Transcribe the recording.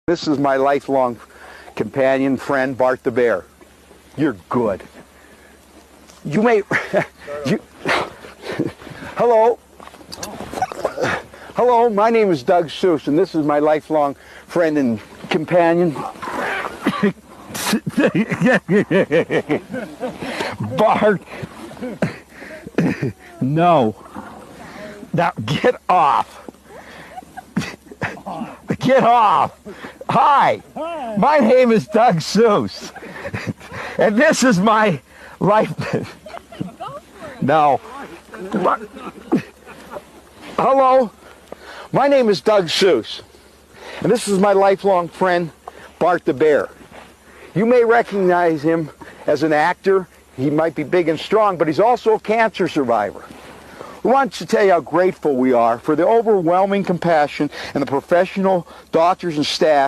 This is my lifelong companion, friend, Bart the Bear. You're good. You may... Hello. Hello, my name is Doug Seuss, and this is my lifelong friend and companion. Bart. No. Now get off. Get off. Hi. My name is Doug Seuss. And this is my life. No. Hello. My name is Doug Seuss. And this is my lifelong friend, Bart the Bear. You may recognize him as an actor. He might be big and strong, but he's also a cancer survivor. We want to tell you how grateful we are for the overwhelming compassion and the professional doctors and staff